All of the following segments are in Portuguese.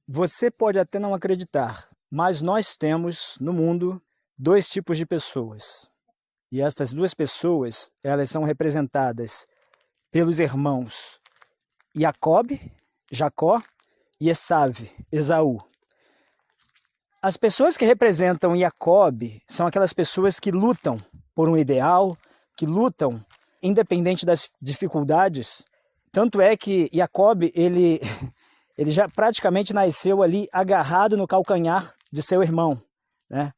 Você pode até não acreditar, mas nós temos no mundo dois tipos de pessoas. E estas duas pessoas, elas são representadas pelos irmãos Jacob, Jacó e Esav, Esaú. As pessoas que representam Jacob são aquelas pessoas que lutam por um ideal, que lutam independente das dificuldades. Tanto é que Jacob, ele já praticamente nasceu ali agarrado no calcanhar de seu irmão, né?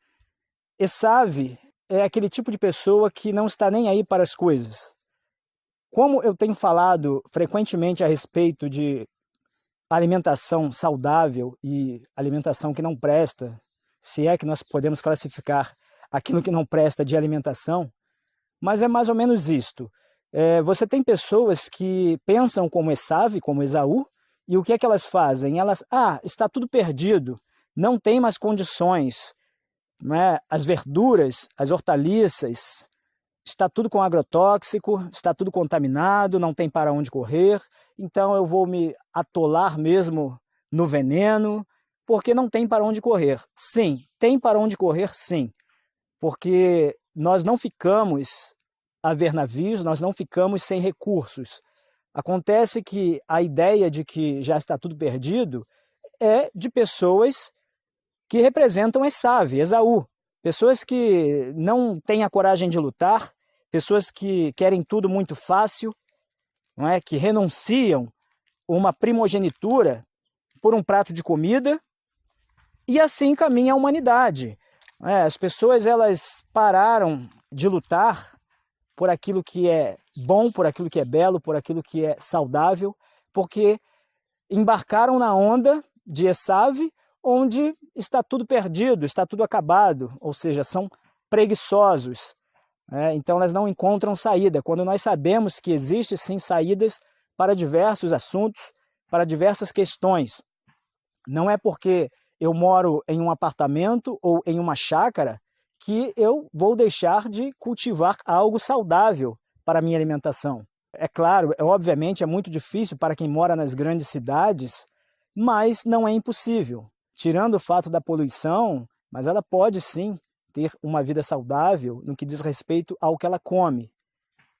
Esav é aquele tipo de pessoa que não está nem aí para as coisas. Como eu tenho falado frequentemente a respeito de alimentação saudável e alimentação que não presta, se é que nós podemos classificar aquilo que não presta de alimentação, mas é mais ou menos isto. Você tem pessoas que pensam como Esav, como Esaú, e o que é que elas fazem? Elas, está tudo perdido, não tem mais condições, não é? As verduras, as hortaliças, está tudo com agrotóxico, está tudo contaminado, não tem para onde correr, então eu vou me atolar mesmo no veneno, porque não tem para onde correr. Sim, tem para onde correr, sim, porque nós não ficamos a ver navios, nós não ficamos sem recursos. Acontece que a ideia de que já está tudo perdido é de pessoas que representam Esav, Esaú, pessoas que não têm a coragem de lutar, pessoas que querem tudo muito fácil, não é? Que renunciam uma primogenitura por um prato de comida, e assim caminha a humanidade. As pessoas elas pararam de lutar por aquilo que é bom, por aquilo que é belo, por aquilo que é saudável, porque embarcaram na onda de Esav, onde está tudo perdido, está tudo acabado, ou seja, são preguiçosos. Então elas não encontram saída, quando nós sabemos que existe sim saídas para diversos assuntos, para diversas questões. Não é porque eu moro em um apartamento ou em uma chácara que eu vou deixar de cultivar algo saudável para a minha alimentação. É claro, obviamente é muito difícil para quem mora nas grandes cidades, mas não é impossível. Tirando o fato da poluição, mas ela pode sim ter uma vida saudável no que diz respeito ao que ela come.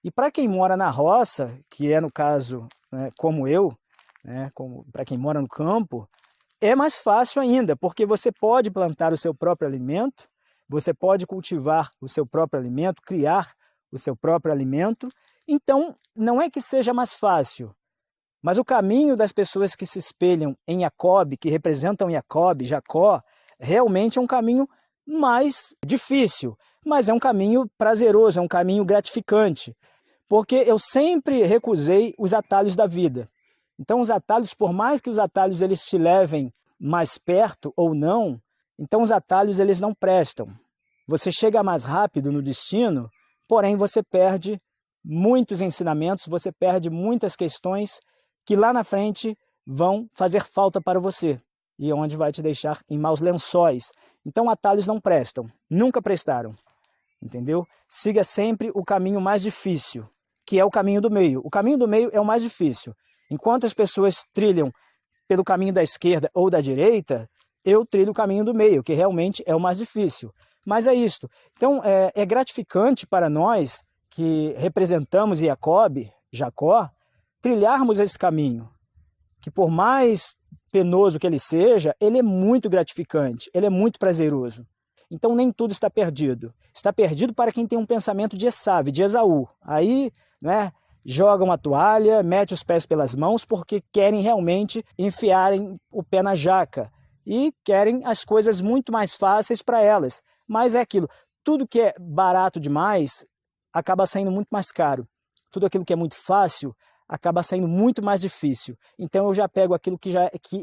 E para quem mora na roça, que é no caso, né, como eu, né, para quem mora no campo, é mais fácil ainda, porque você pode plantar o seu próprio alimento, você pode cultivar o seu próprio alimento, criar o seu próprio alimento. Então, não é que seja mais fácil, mas o caminho das pessoas que se espelham em Jacob, que representam Jacob, Jacó, realmente é um caminho mais difícil, mas é um caminho prazeroso, é um caminho gratificante, porque eu sempre recusei os atalhos da vida. Então os atalhos, por mais que os atalhos eles te levem mais perto ou não, então os atalhos eles não prestam. Você chega mais rápido no destino, porém você perde muitos ensinamentos, você perde muitas questões que lá na frente vão fazer falta para você e onde vai te deixar em maus lençóis. Então atalhos não prestam, nunca prestaram, entendeu? Siga sempre o caminho mais difícil, que é o caminho do meio. O caminho do meio é o mais difícil. Enquanto as pessoas trilham pelo caminho da esquerda ou da direita, eu trilho o caminho do meio, que realmente é o mais difícil. Mas é isto. Então é gratificante para nós que representamos Jacob, Jacó, trilharmos esse caminho, que por mais penoso que ele seja, ele é muito gratificante, ele é muito prazeroso. Então nem tudo está perdido. Está perdido para quem tem um pensamento de Esav, de Esaú. Aí, né, jogam a toalha, metem os pés pelas mãos porque querem realmente enfiarem o pé na jaca e querem as coisas muito mais fáceis para elas. Mas é aquilo, tudo que é barato demais acaba saindo muito mais caro. Tudo aquilo que é muito fácil acaba saindo muito mais difícil. Então eu já pego aquilo que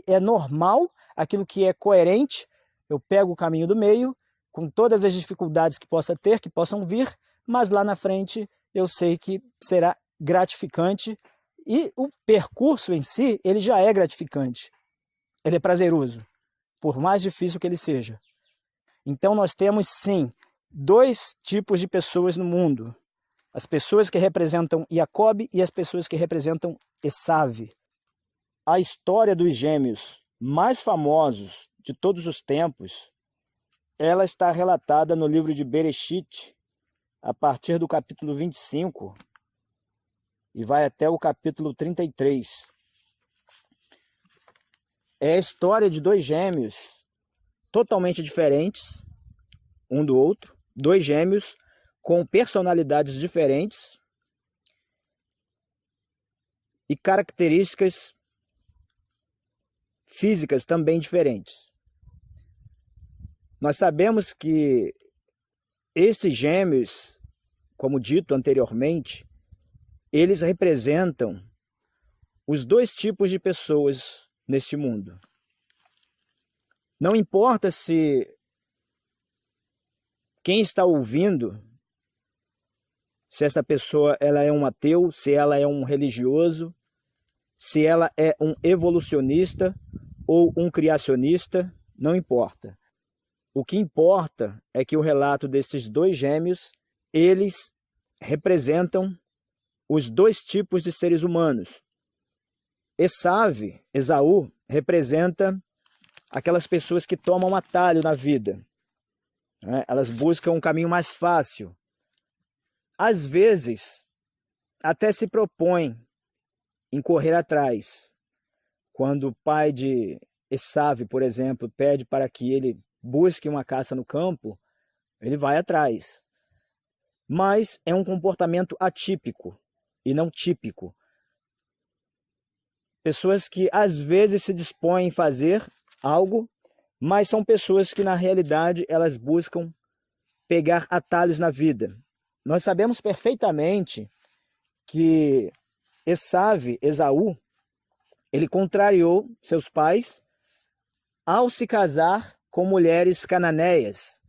é normal, aquilo que é coerente, eu pego o caminho do meio, com todas as dificuldades que possa ter, que possam vir, mas lá na frente eu sei que será gratificante e o percurso em si, ele já é gratificante. Ele é prazeroso, por mais difícil que ele seja. Então nós temos sim dois tipos de pessoas no mundo. As pessoas que representam Jacob e as pessoas que representam Esav. A história dos gêmeos mais famosos de todos os tempos, ela está relatada no livro de Bereshit, a partir do capítulo 25 e vai até o capítulo 33. É a história de dois gêmeos totalmente diferentes um do outro, dois gêmeos com personalidades diferentes e características físicas também diferentes. Nós sabemos que esses gêmeos, como dito anteriormente, eles representam os dois tipos de pessoas neste mundo. Não importa se quem está ouvindo, se essa pessoa ela é um ateu, se ela é um religioso, se ela é um evolucionista ou um criacionista, não importa. O que importa é que o relato desses dois gêmeos, eles representam os dois tipos de seres humanos. Esaú, representa aquelas pessoas que tomam atalho na vida. Elas buscam um caminho mais fácil. Às vezes, até se propõem em correr atrás. Quando o pai de Esaú, por exemplo, pede para que ele busque uma caça no campo, ele vai atrás. Mas é um comportamento atípico e não típico. Pessoas que às vezes se dispõem a fazer algo, mas são pessoas que na realidade elas buscam pegar atalhos na vida. Nós sabemos perfeitamente que Esaú, ele contrariou seus pais ao se casar com mulheres cananeias,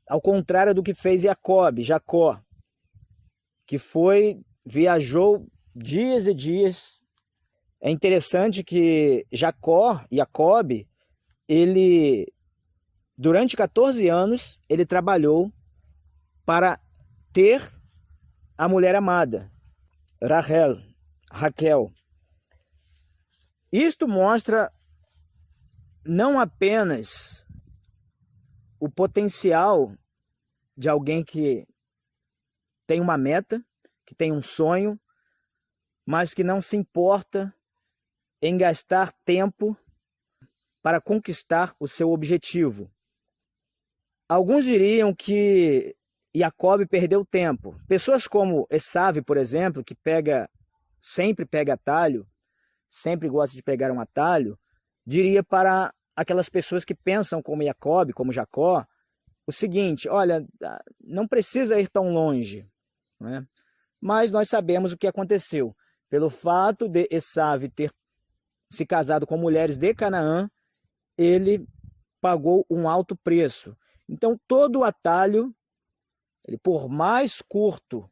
ao contrário do que fez Jacó, que viajou dias e dias. É interessante que Jacob, ele, durante 14 anos, ele trabalhou para ter a mulher amada, Raquel. Isto mostra não apenas o potencial de alguém que tem uma meta, que tem um sonho, mas que não se importa em gastar tempo para conquistar o seu objetivo. Alguns diriam que Jacob perdeu tempo. Pessoas como Esaú, por exemplo, que sempre pega atalho, sempre gosta de pegar um atalho, diria para aquelas pessoas que pensam como Jacob, como Jacó, o seguinte: olha, não precisa ir tão longe, não é? Mas nós sabemos o que aconteceu. Pelo fato de Esaú ter se casado com mulheres de Canaã, ele pagou um alto preço. Então, todo o atalho, por mais curto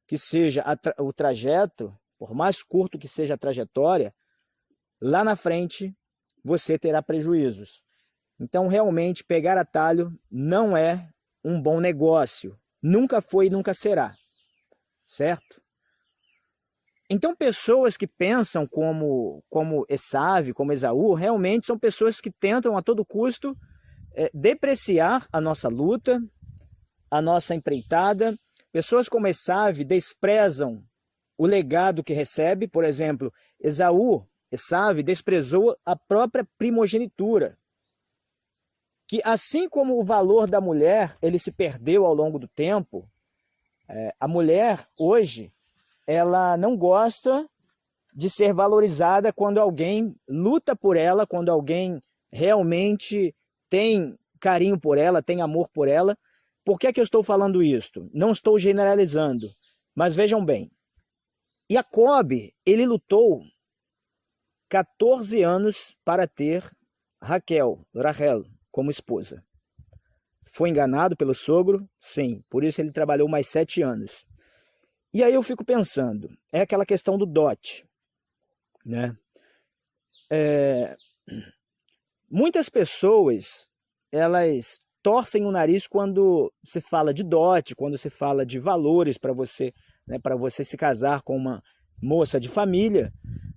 que seja o trajeto, por mais curto que seja a trajetória, lá na frente você terá prejuízos. Então, realmente, pegar atalho não é um bom negócio. Nunca foi e nunca será. Certo? Então, pessoas que pensam como Esaú, como Esaú, realmente são pessoas que tentam a todo custo depreciar a nossa luta, a nossa empreitada. Pessoas como Esaú desprezam o legado que recebe. Por exemplo, Esaú desprezou a própria primogenitura, que assim como o valor da mulher ele se perdeu ao longo do tempo, a mulher hoje ela não gosta de ser valorizada quando alguém luta por ela, quando alguém realmente tem carinho por ela, tem amor por ela. Por que é que eu estou falando isso? Não estou generalizando, mas vejam bem. Jacob, ele lutou 14 anos para ter Rachel como esposa. Foi enganado pelo sogro? Sim, por isso ele trabalhou mais 7 anos. E aí eu fico pensando, é aquela questão do dote, né? Muitas pessoas, elas torcem o nariz quando se fala de dote, quando se fala de valores para você, né, para você se casar com uma moça de família,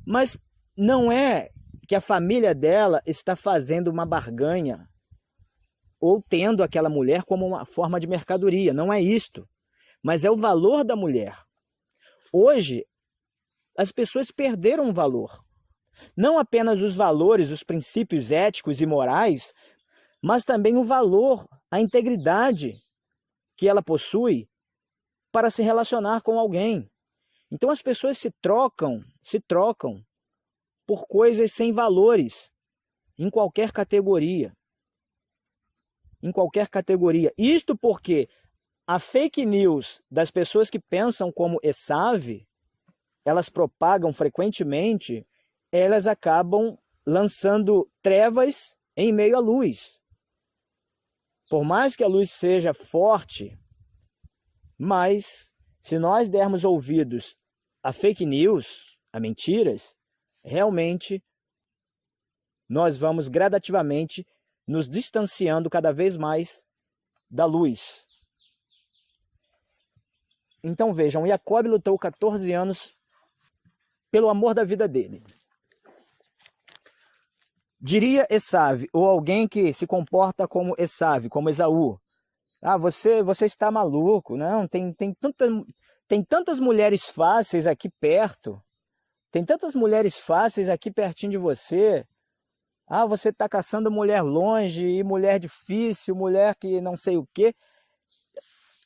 mas não é que a família dela está fazendo uma barganha ou tendo aquela mulher como uma forma de mercadoria. Não é isto, mas é o valor da mulher. Hoje, as pessoas perderam o valor. Não apenas os valores, os princípios éticos e morais, mas também o valor, a integridade que ela possui para se relacionar com alguém. Então as pessoas se trocam por coisas sem valores, em qualquer categoria. Em qualquer categoria. Isto porque a fake news das pessoas que pensam como Esav, elas propagam frequentemente, elas acabam lançando trevas em meio à luz. Por mais que a luz seja forte, mas se nós dermos ouvidos a fake news, a mentiras, realmente nós vamos gradativamente nos distanciando cada vez mais da luz. Então vejam, Jacob lutou 14 anos pelo amor da vida dele. Diria Esav, ou alguém que se comporta como Esav, como Esaú: ah, você está maluco, não, tem tantas mulheres fáceis aqui perto, tem tantas mulheres fáceis aqui pertinho de você. Ah, você está caçando mulher longe, e mulher difícil, mulher que não sei o quê.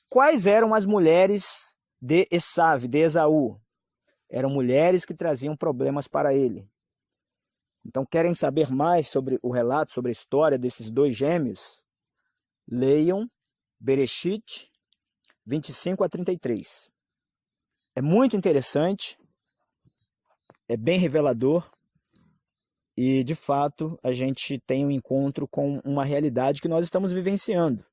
Quais eram as mulheres de Esav, de Esaú? Eram mulheres que traziam problemas para ele. Então, querem saber mais sobre o relato, sobre a história desses dois gêmeos? Leiam Bereshit 25 a 33. É muito interessante, é bem revelador e, de fato, a gente tem um encontro com uma realidade que nós estamos vivenciando.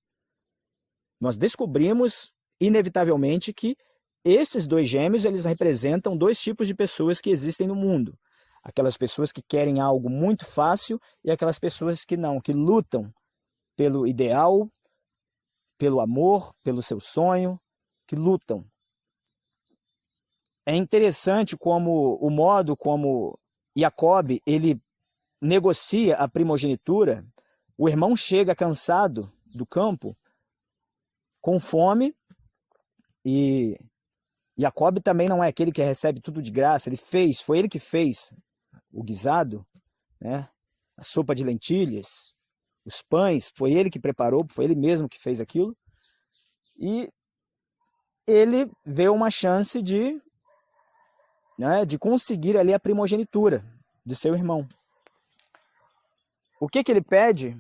Nós descobrimos, inevitavelmente, que esses dois gêmeos, eles representam dois tipos de pessoas que existem no mundo. Aquelas pessoas que querem algo muito fácil e aquelas pessoas que não, que lutam pelo ideal, pelo amor, pelo seu sonho, que lutam. É interessante como o modo como Jacob, ele negocia a primogenitura. O irmão chega cansado do campo, com fome, e Jacob também não é aquele que recebe tudo de graça. Foi ele que fez o guisado, né? A sopa de lentilhas, os pães, foi ele que preparou, foi ele mesmo que fez aquilo. E ele vê uma chance de conseguir ali a primogenitura de seu irmão. O que ele pede?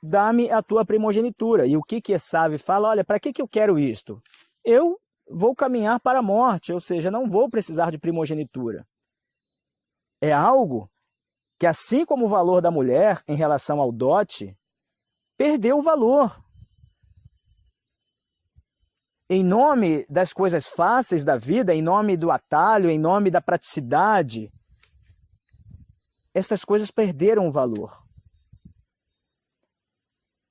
Dá-me a tua primogenitura. E o que Esav fala? Olha, para que eu quero isto? Eu vou caminhar para a morte, ou seja, não vou precisar de primogenitura. É algo que, assim como o valor da mulher em relação ao dote, perdeu o valor. Em nome das coisas fáceis da vida, em nome do atalho, em nome da praticidade, essas coisas perderam o valor.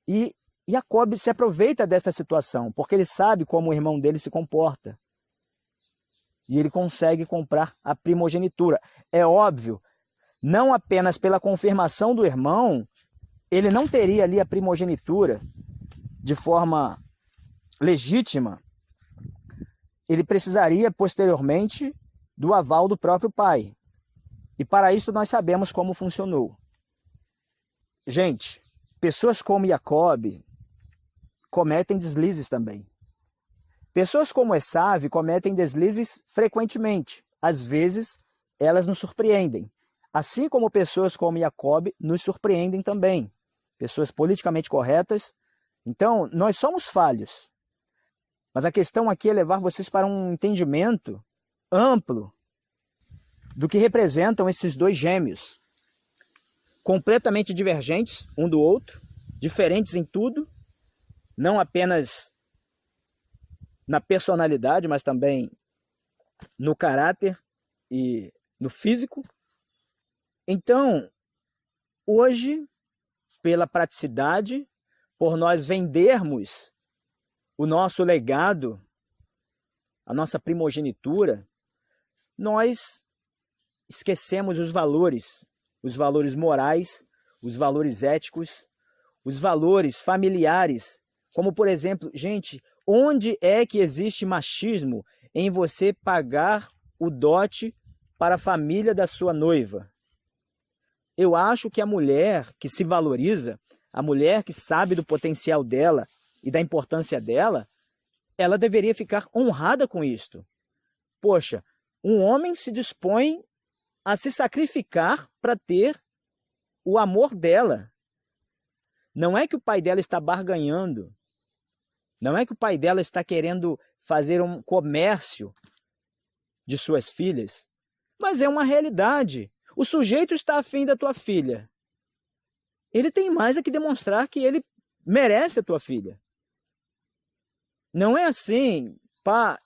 E Jacob se aproveita desta situação, porque ele sabe como o irmão dele se comporta. E ele consegue comprar a primogenitura. É óbvio, não apenas pela confirmação do irmão, ele não teria ali a primogenitura de forma legítima. Ele precisaria, posteriormente, do aval do próprio pai. E para isso nós sabemos como funcionou. Gente, pessoas como Jacob cometem deslizes também. Pessoas como Esav cometem deslizes frequentemente. Às vezes, elas nos surpreendem. Assim como pessoas como Jacob nos surpreendem também. Pessoas politicamente corretas. Então, nós somos falhos. Mas a questão aqui é levar vocês para um entendimento amplo do que representam esses dois gêmeos. Completamente divergentes um do outro, diferentes em tudo, não apenas na personalidade, mas também no caráter e no físico. Então, hoje, pela praticidade, por nós vendermos o nosso legado, a nossa primogenitura, nós esquecemos os os valores morais, os valores éticos, os valores familiares, como por exemplo, gente, onde é que existe machismo em você pagar o dote para a família da sua noiva? Eu acho que a mulher que se valoriza, a mulher que sabe do potencial dela e da importância dela, ela deveria ficar honrada com isto. Poxa, um homem se dispõe a se sacrificar para ter o amor dela. Não é que o pai dela está barganhando. Não é que o pai dela está querendo fazer um comércio de suas filhas. Mas é uma realidade. O sujeito está afim da tua filha. Ele tem mais a que demonstrar que ele merece a tua filha. Não é assim, pá,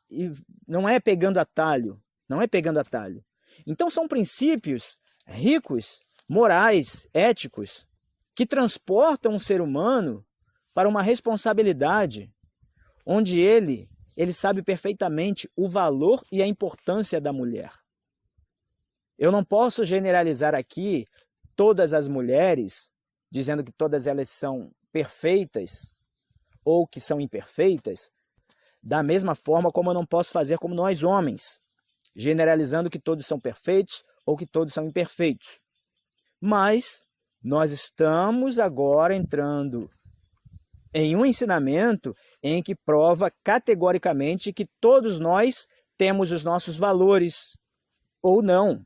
não é pegando atalho. Não é pegando atalho. Então são princípios ricos, morais, éticos, que transportam um ser humano para uma responsabilidade onde ele sabe perfeitamente o valor e a importância da mulher. Eu não posso generalizar aqui todas as mulheres, dizendo que todas elas são perfeitas ou que são imperfeitas, da mesma forma como eu não posso fazer como nós homens, generalizando que todos são perfeitos ou que todos são imperfeitos. Mas nós estamos agora entrando em um ensinamento em que prova categoricamente que todos nós temos os nossos valores, ou não.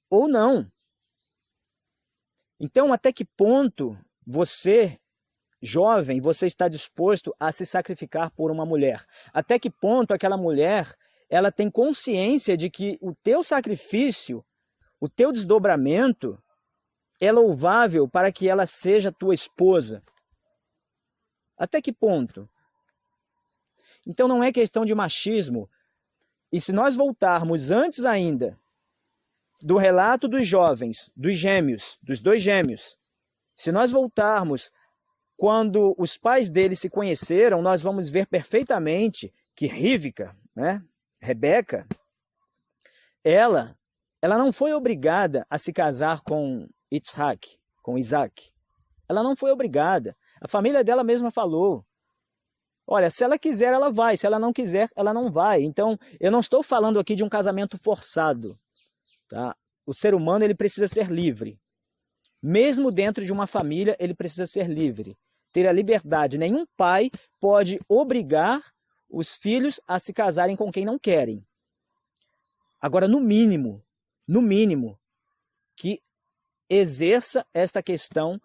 Ou não. Então, até que ponto você, jovem, você está disposto a se sacrificar por uma mulher? Até que ponto aquela mulher, ela tem consciência de que o teu sacrifício, o teu desdobramento é louvável para que ela seja tua esposa? Até que ponto? Então não é questão de machismo. E se nós voltarmos antes ainda do relato dos jovens, dos gêmeos, dos dois gêmeos, se nós voltarmos quando os pais deles se conheceram, nós vamos ver perfeitamente que Rivka, Rebeca, ela não foi obrigada a se casar com Isaac. Ela não foi obrigada. A família dela mesma falou, olha, se ela quiser, ela vai. Se ela não quiser, ela não vai. Então, eu não estou falando aqui de um casamento forçado. Tá? O ser humano ele precisa ser livre. Mesmo dentro de uma família, ele precisa ser livre. Ter a liberdade. Nenhum pai pode obrigar os filhos a se casarem com quem não querem. Agora, no mínimo, que exerça esta questão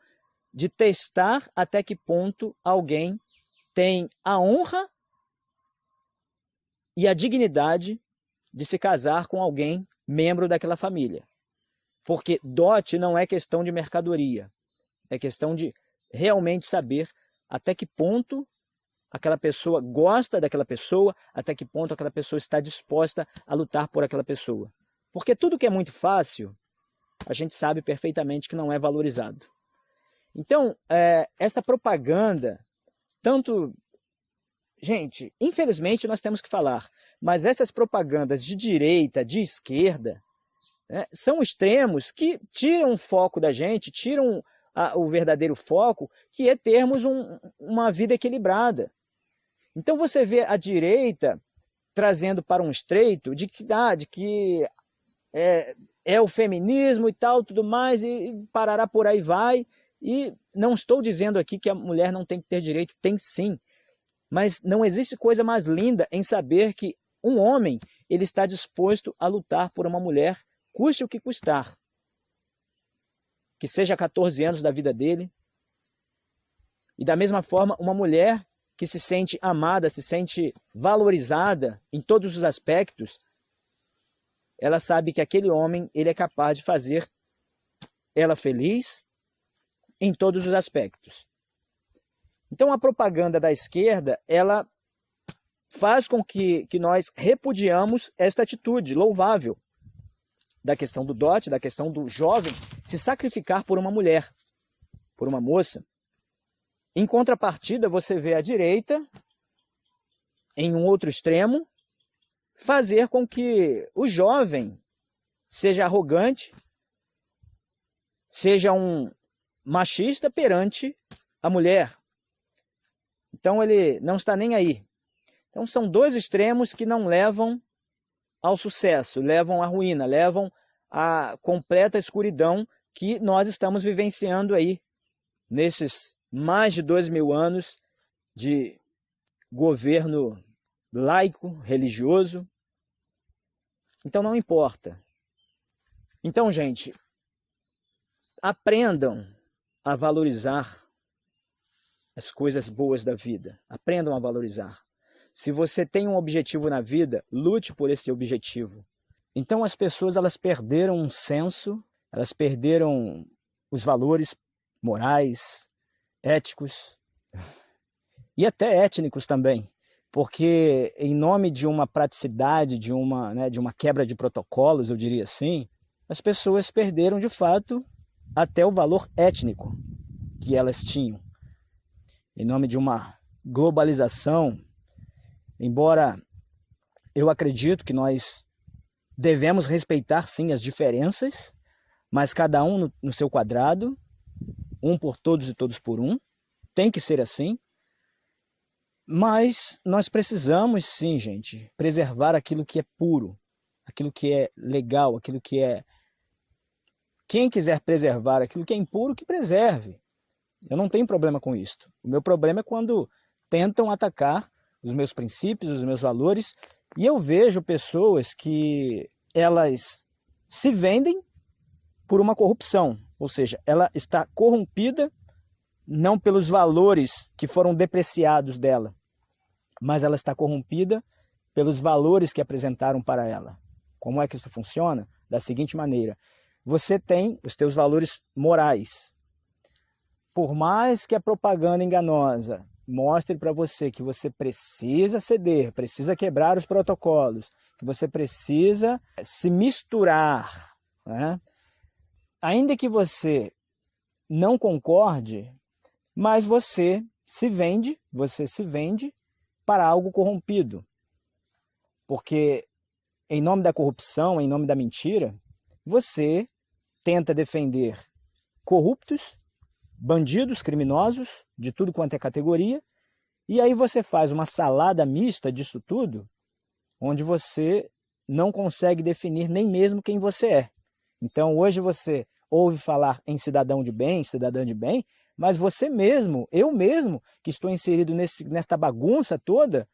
de testar até que ponto alguém tem a honra e a dignidade de se casar com alguém membro daquela família. Porque dote não é questão de mercadoria, é questão de realmente saber até que ponto aquela pessoa gosta daquela pessoa, até que ponto aquela pessoa está disposta a lutar por aquela pessoa. Porque tudo que é muito fácil, a gente sabe perfeitamente que não é valorizado. Então, esta propaganda, tanto... Gente, infelizmente nós temos que falar, mas essas propagandas de direita, de esquerda, são extremos que tiram o foco da gente, tiram o verdadeiro foco, que é termos uma vida equilibrada. Então você vê a direita trazendo para um estreito de que é o feminismo e tal, tudo mais, e parará por aí vai. E não estou dizendo aqui que a mulher não tem que ter direito, tem sim. Mas não existe coisa mais linda em saber que um homem ele está disposto a lutar por uma mulher, custe o que custar. Que seja 14 anos da vida dele. E da mesma forma, uma mulher que se sente amada, se sente valorizada em todos os aspectos, ela sabe que aquele homem ele é capaz de fazer ela feliz em todos os aspectos. Então a propaganda da esquerda, ela faz com que nós repudiamos esta atitude louvável da questão do dote, da questão do jovem se sacrificar por uma mulher, por uma moça. Em contrapartida, você vê a direita, em um outro extremo, fazer com que o jovem seja arrogante, seja um machista perante a mulher. Então ele não está nem aí. Então são dois extremos que não levam ao sucesso, levam à ruína, levam à completa escuridão que nós estamos vivenciando aí, nesses mais de 2.000 anos de governo laico, religioso. Então não importa. Então, gente, aprendam a valorizar as coisas boas da vida. Aprendam a valorizar. Se você tem um objetivo na vida, lute por esse objetivo. Então as pessoas elas perderam um senso, elas perderam os valores morais, éticos e até étnicos também. Porque em nome de uma praticidade, de uma quebra de protocolos, eu diria assim, as pessoas perderam de fato até o valor étnico que elas tinham. Em nome de uma globalização, embora eu acredito que nós devemos respeitar sim as diferenças, mas cada um no seu quadrado, um por todos e todos por um, tem que ser assim. Mas nós precisamos sim, gente, preservar aquilo que é puro, aquilo que é legal, aquilo que é... Quem quiser preservar aquilo que é impuro, que preserve. Eu não tenho problema com isso. O meu problema é quando tentam atacar os meus princípios, os meus valores, e eu vejo pessoas que elas se vendem por uma corrupção, ou seja, ela está corrompida não pelos valores que foram depreciados dela, mas ela está corrompida pelos valores que apresentaram para ela. Como é que isso funciona? Da seguinte maneira: você tem os teus valores morais. Por mais que a propaganda enganosa mostre para você que você precisa ceder, precisa quebrar os protocolos, que você precisa se misturar, né? Ainda que você não concorde, mas você se vende para algo corrompido. Porque em nome da corrupção, em nome da mentira, você tenta defender corruptos, bandidos, criminosos, de tudo quanto é categoria, e aí você faz uma salada mista disso tudo, onde você não consegue definir nem mesmo quem você é. Então hoje você ouve falar em cidadão de bem, cidadã de bem, mas você mesmo, eu mesmo, que estou inserido nesta bagunça toda,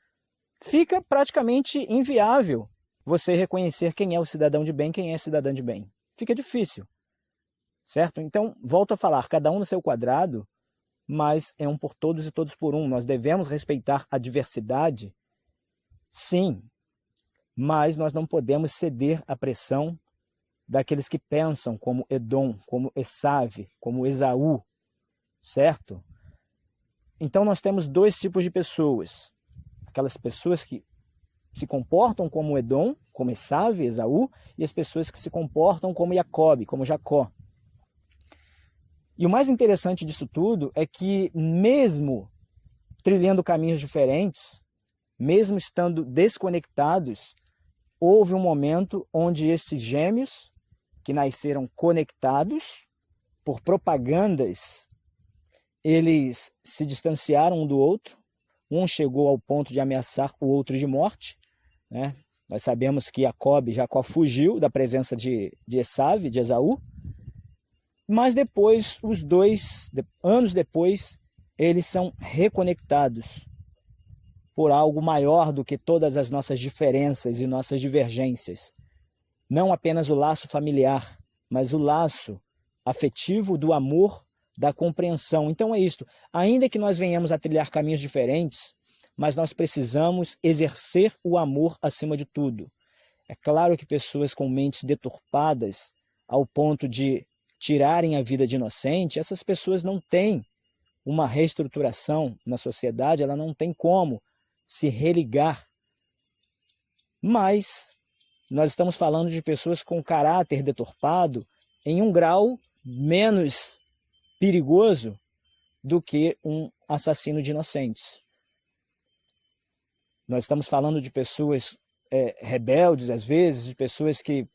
fica praticamente inviável você reconhecer quem é o cidadão de bem, quem é cidadã de bem. Fica difícil. Certo? Então, volto a falar, cada um no seu quadrado, mas é um por todos e todos por um. Nós devemos respeitar a diversidade, sim, mas nós não podemos ceder à pressão daqueles que pensam como Edom, como Esav, como Esaú, certo? Então nós temos dois tipos de pessoas. Aquelas pessoas que se comportam como Edom, como Esav, Esaú, e as pessoas que se comportam como Jacob, como Jacó. E o mais interessante disso tudo é que, mesmo trilhando caminhos diferentes, mesmo estando desconectados, houve um momento onde esses gêmeos, que nasceram conectados por propagandas, eles se distanciaram um do outro. Um chegou ao ponto de ameaçar o outro de morte, né? Nós sabemos que Jacó fugiu da presença de Esav, de Esaú. Mas depois, os dois, anos depois, eles são reconectados por algo maior do que todas as nossas diferenças e nossas divergências. Não apenas o laço familiar, mas o laço afetivo do amor, da compreensão. Então é isto. Ainda que nós venhamos a trilhar caminhos diferentes, mas nós precisamos exercer o amor acima de tudo. É claro que pessoas com mentes deturpadas ao ponto de tirarem a vida de inocente, essas pessoas não têm uma reestruturação na sociedade, ela não tem como se religar. Mas nós estamos falando de pessoas com caráter deturpado em um grau menos perigoso do que um assassino de inocentes. Nós estamos falando de pessoas rebeldes, às vezes, de pessoas que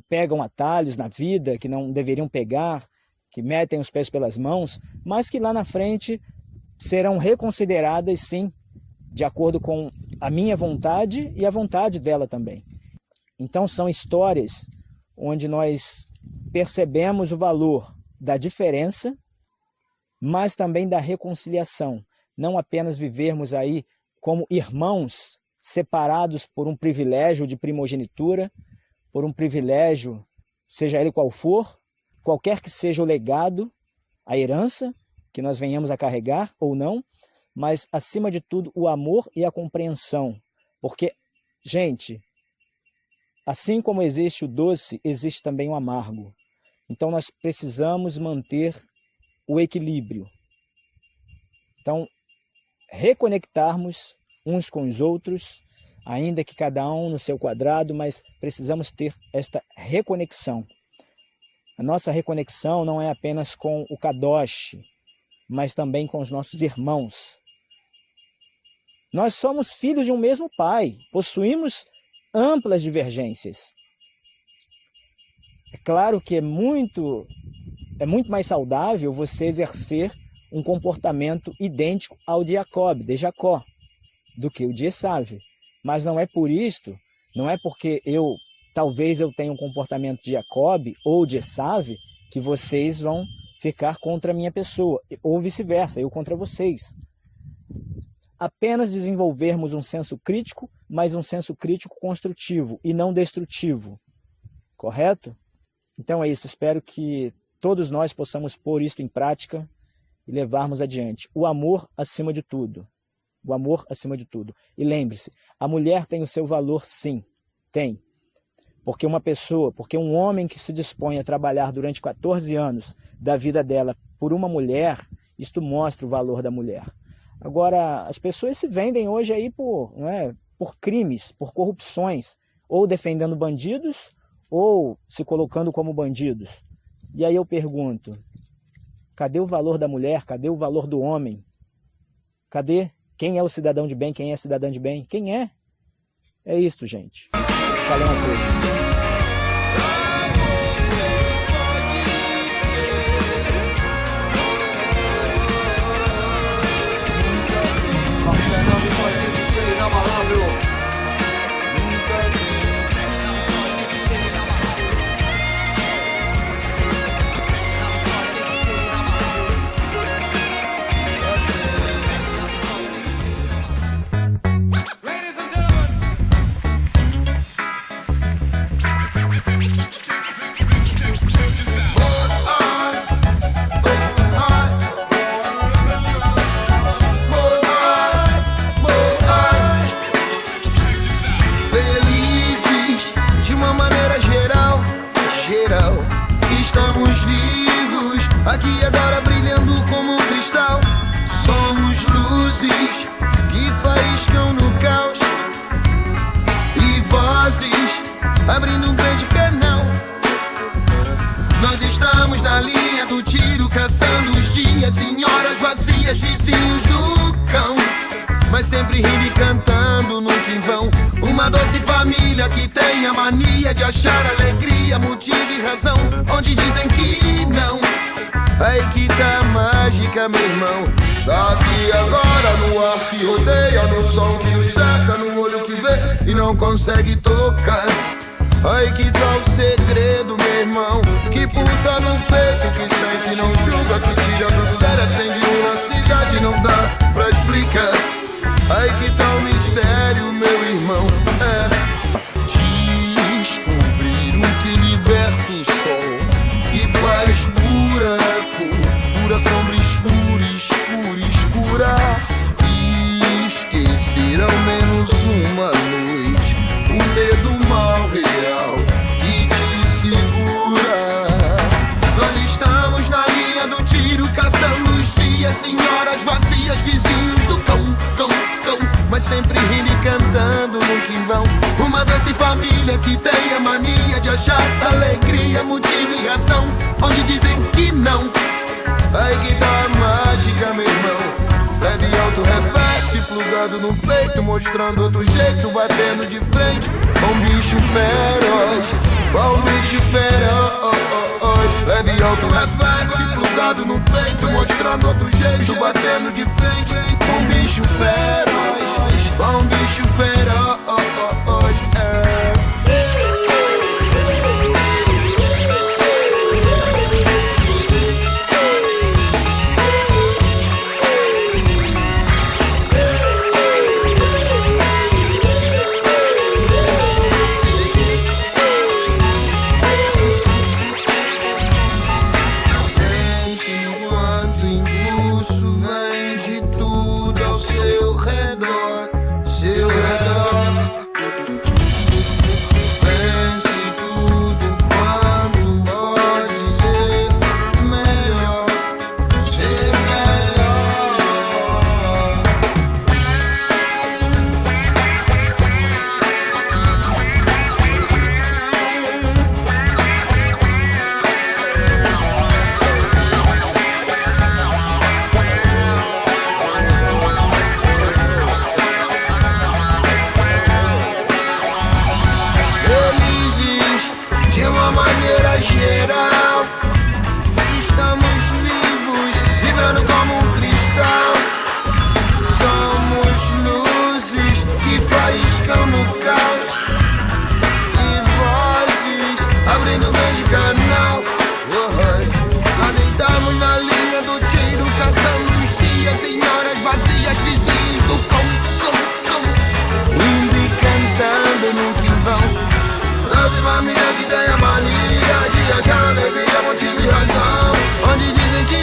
pegam atalhos na vida, que não deveriam pegar, que metem os pés pelas mãos, mas que lá na frente serão reconsideradas, sim, de acordo com a minha vontade e a vontade dela também. Então são histórias onde nós percebemos o valor da diferença, mas também da reconciliação. Não apenas vivermos aí como irmãos separados por um privilégio de primogenitura, por um privilégio, seja ele qual for, qualquer que seja o legado, a herança que nós venhamos a carregar ou não, mas acima de tudo o amor e a compreensão. Porque, gente, assim como existe o doce, existe também o amargo. Então nós precisamos manter o equilíbrio. Então, reconectarmos uns com os outros, ainda que cada um no seu quadrado, mas precisamos ter esta reconexão. A nossa reconexão não é apenas com o Kadosh, mas também com os nossos irmãos. Nós somos filhos de um mesmo pai, possuímos amplas divergências. É claro que é muito mais saudável você exercer um comportamento idêntico ao de Jacó, do que o de Esav. Mas não é por isto, não é porque talvez eu tenha um comportamento de Jacob ou de Esav, que vocês vão ficar contra a minha pessoa, ou vice-versa, eu contra vocês. Apenas desenvolvermos um senso crítico, mas um senso crítico construtivo e não destrutivo. Correto? Então é isso, espero que todos nós possamos pôr isso em prática e levarmos adiante. O amor acima de tudo. O amor acima de tudo. E lembre-se, a mulher tem o seu valor, sim, tem. Porque um homem que se dispõe a trabalhar durante 14 anos da vida dela por uma mulher, isto mostra o valor da mulher. Agora, as pessoas se vendem hoje aí por crimes, por corrupções, ou defendendo bandidos, ou se colocando como bandidos. E aí eu pergunto, cadê o valor da mulher? Cadê o valor do homem? Cadê? Quem é o cidadão de bem? Quem é a cidadã de bem? Quem é? É isto, gente. Shalom a todos. Estamos vivos, aqui agora brilhando como cristal. Somos luzes que faiscam no caos e vozes abrindo um grande canal. Nós estamos na linha do tiro, caçando os dias em horas vazias, vizinhos do cão, mas sempre rindo e cantando, nunca em vão. Uma doce família que tem a mania de achar alegria, motivo e razão, onde dizem que não. Aí que tá mágica, meu irmão. Daqui agora no ar que rodeia, no som que nos cerca, no olho que vê e não consegue tocar. Aí que tá o segredo, meu irmão, que pulsa no peito, que sente, não julga, que tira do sério, acende uma cidade, não dá pra explicar. Aí que tá o mistério, meu irmão, descobrir o que liberta o sol, que faz pura sombra escura, escura. Esquecer ao menos uma noite o medo mal real que te segura. Nós estamos na linha do tiro, caçando os dias em horas vazias, vizinhos do cão, mas sempre rindo e cantando, nunca em vão. Uma doce família que tem a mania de achar alegria, motivo e razão, onde dizem que não. Aí que tá a mágica, meu irmão. Leve alto, reverse, plugado no peito, mostrando outro jeito, batendo de frente com um bicho feroz, com um bicho feroz. Leve alto reverse, plugado no peito, mostrando outro jeito, batendo de frente com um bicho feroz, com um bicho feroz. Geral, estamos vivos, vibrando como um cristal. Somos luzes que faiscam no caos e vozes abrindo um grande canal. Adentramos na linha do tiro, caçando os dias, senhoras vazias, vizinhos do cão. Indo e cantando no quinvão. A minha vida é a mania de achar alegria, motivo e razão, onde dizem que